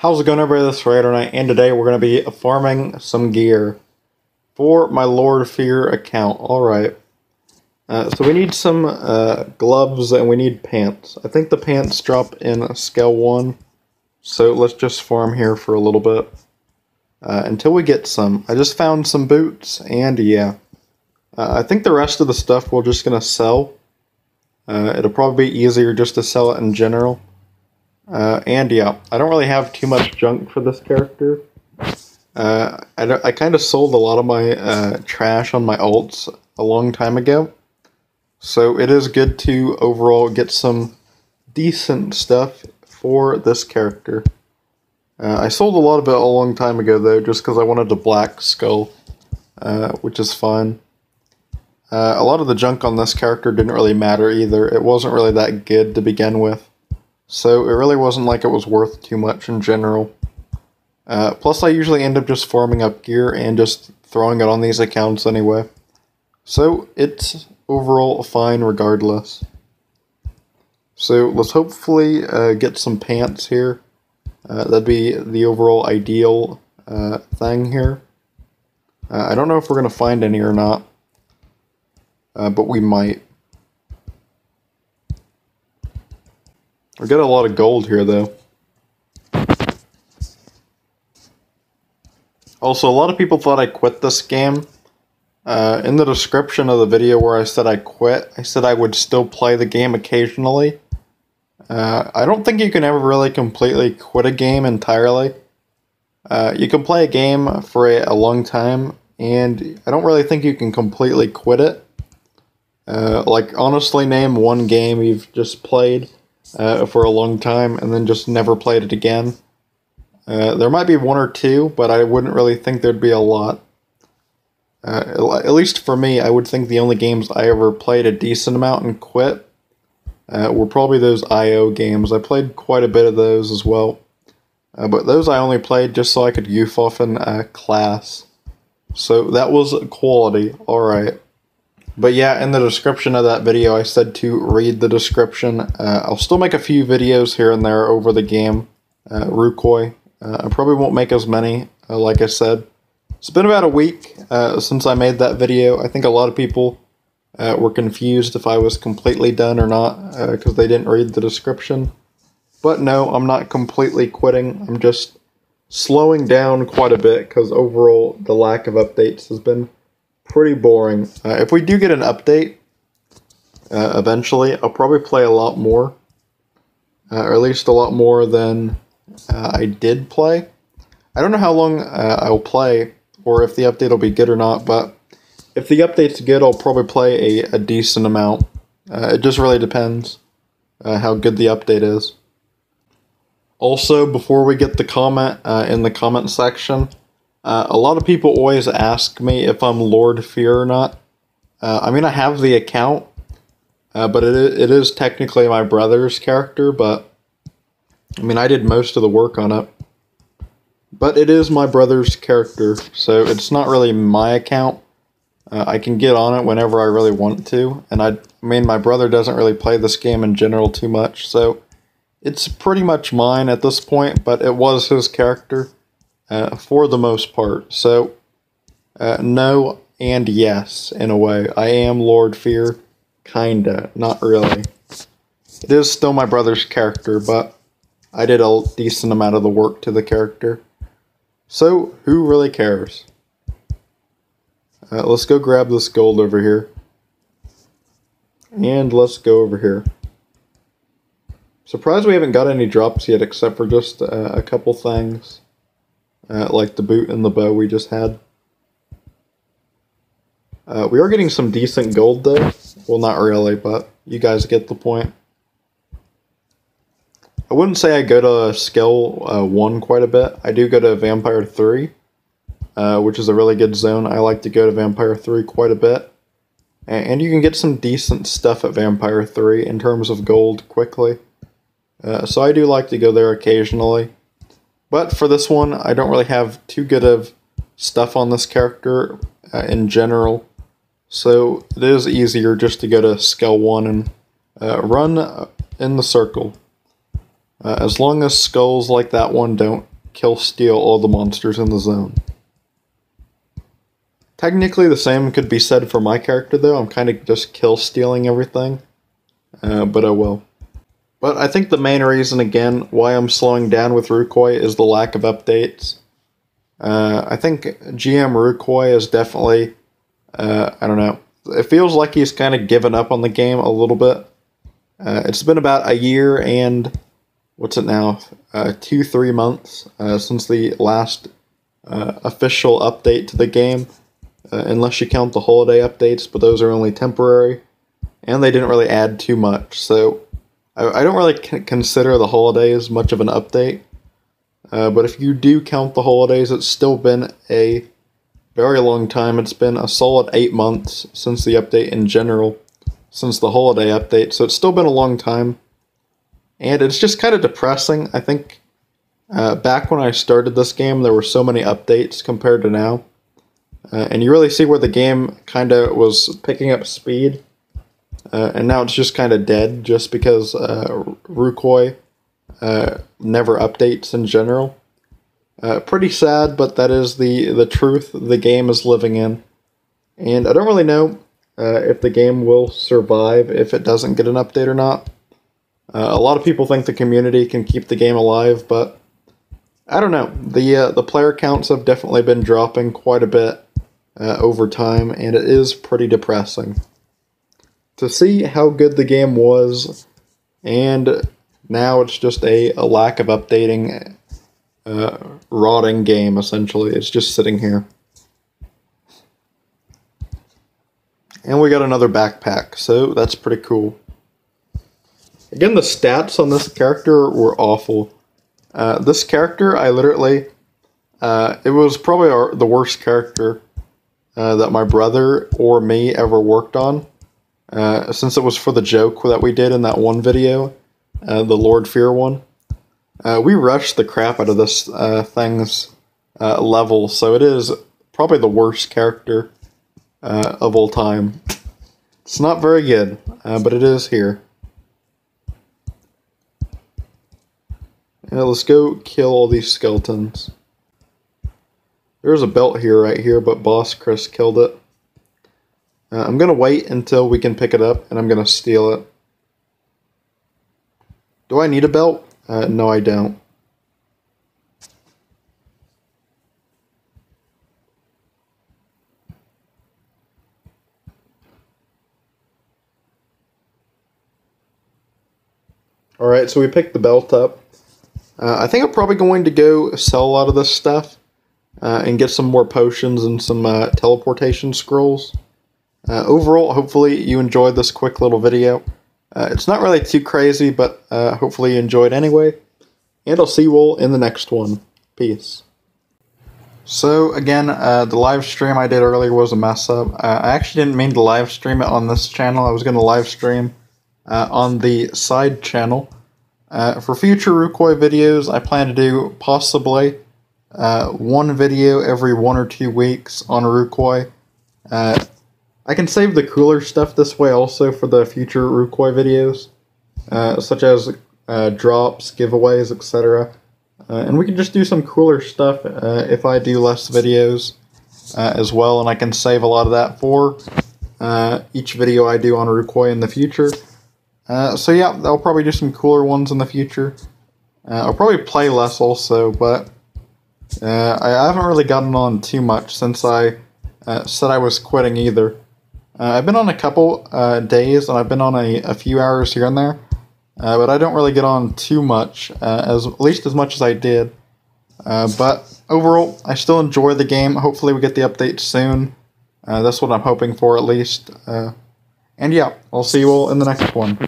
How's it going, everybody? This is RaiderKnight, and today we're going to be farming some gear for my Lord Fear account. Alright, so we need some gloves and we need pants. I think the pants drop in scale 1, so let's just farm here for a little bit until we get some. I just found some boots, and yeah. I think the rest of the stuff we're just going to sell. It'll probably be easier just to sell it in general. And yeah, I don't really have too much junk for this character. I kind of sold a lot of my trash on my alts a long time ago. So it is good to overall get some decent stuff for this character. I sold a lot of it a long time ago though, just because I wanted a black skull, which is fine. A lot of the junk on this character didn't really matter either. It wasn't really that good to begin with. So it really wasn't like it was worth too much in general. Plus I usually end up just farming up gear and just throwing it on these accounts anyway. So it's overall fine regardless. So let's hopefully get some pants here. That'd be the overall ideal thing here. I don't know if we're going to find any or not. But we might. We got a lot of gold here, though. Also, a lot of people thought I quit this game. In the description of the video where I said I quit, I said I would still play the game occasionally. I don't think you can ever really completely quit a game entirely. You can play a game for a long time, and I don't really think you can completely quit it. Like, honestly, name one game you've just played for a long time and then just never played it again. There might be one or two, but I wouldn't really think there'd be a lot. At least for me, I would think the only games I ever played a decent amount and quit were probably those IO games. I played quite a bit of those as well. But those I only played just so I could goof off in class. So that was quality, alright. But yeah, in the description of that video, I said to read the description. I'll still make a few videos here and there over the game, Rucoy. I probably won't make as many, like I said. It's been about a week since I made that video. I think a lot of people were confused if I was completely done or not, because they didn't read the description. But no, I'm not completely quitting. I'm just slowing down quite a bit, because overall the lack of updates has been pretty boring. If we do get an update, eventually, I'll probably play a lot more. Or at least a lot more than I did play. I don't know how long I'll play, or if the update will be good or not, but if the update's good, I'll probably play a decent amount. It just really depends how good the update is. Also, before we get the comment in the comment section, a lot of people always ask me if I'm Lord Fear or not. I mean, I have the account, but it is technically my brother's character, but I mean, I did most of the work on it. But it is my brother's character, so it's not really my account. I can get on it whenever I really want to, and I mean, my brother doesn't really play this game in general too much, so it's pretty much mine at this point, but it was his character. For the most part. So, no and yes, in a way. I am Lord Fear. Kinda. Not really. It is still my brother's character, but I did a decent amount of the work to the character. So, who really cares? Let's go grab this gold over here. And let's go over here. Surprised we haven't got any drops yet, except for just a couple things. Like the boot and the bow we just had. We are getting some decent gold though. Well, not really, but you guys get the point. I wouldn't say I go to skill 1 quite a bit. I do go to Vampire 3, which is a really good zone. I like to go to Vampire 3 quite a bit. And you can get some decent stuff at Vampire 3 in terms of gold quickly. So I do like to go there occasionally. But for this one, I don't really have too good of stuff on this character in general. So it is easier just to go to skill 1 and run in the circle. As long as skulls like that one don't kill steal all the monsters in the zone. Technically the same could be said for my character though, I'm kind of just kill stealing everything, but oh well. But I think the main reason again why I'm slowing down with Rucoy is the lack of updates. I think GM Rucoy is definitely, I don't know, it feels like he's kind of given up on the game a little bit. It's been about a year and, what's it now, 2-3 months since the last official update to the game, unless you count the holiday updates, but those are only temporary, and they didn't really add too much, so I don't really consider the holidays much of an update. But if you do count the holidays, it's still been a very long time. It's been a solid 8 months since the update in general, since the holiday update, so it's still been a long time. And it's just kind of depressing. I think back when I started this game, there were so many updates compared to now. And you really see where the game kind of was picking up speed. And now it's just kind of dead just because Rucoy never updates in general. Pretty sad, but that is the truth the game is living in. And I don't really know if the game will survive if it doesn't get an update or not. A lot of people think the community can keep the game alive, but I don't know. The player counts have definitely been dropping quite a bit over time, and it is pretty depressing. To see how good the game was, and now it's just a lack of updating, rotting game, essentially. It's just sitting here. And we got another backpack, so that's pretty cool. Again, the stats on this character were awful. This character, I literally, it was probably the worst character that my brother or me ever worked on. Since it was for the joke that we did in that one video, the Lord Fear one. We rushed the crap out of this thing's level, so it is probably the worst character of all time. It's not very good, but it is here. Let's go kill all these skeletons. There's a belt here, right here, but Boss Chris killed it. I'm going to wait until we can pick it up, and I'm going to steal it. Do I need a belt? No, I don't. Alright, so we picked the belt up. I think I'm probably going to go sell a lot of this stuff and get some more potions and some teleportation scrolls. Overall, hopefully you enjoyed this quick little video. It's not really too crazy, but hopefully you enjoyed anyway. And I'll see you all in the next one. Peace. So again, the live stream I did earlier was a mess up. I actually didn't mean to live stream it on this channel. I was going to live stream on the side channel. For future Rucoy videos, I plan to do possibly one video every 1 or 2 weeks on Rucoy. I can save the cooler stuff this way also for the future Rucoy videos, such as drops, giveaways, etc. And we can just do some cooler stuff if I do less videos as well, and I can save a lot of that for each video I do on Rucoy in the future. So yeah, I'll probably do some cooler ones in the future. I'll probably play less also, but I haven't really gotten on too much since I said I was quitting either. I've been on a couple days, and I've been on a few hours here and there, but I don't really get on too much, at least as much as I did. But overall, I still enjoy the game. Hopefully we get the update soon. That's what I'm hoping for, at least. And yeah, I'll see you all in the next one.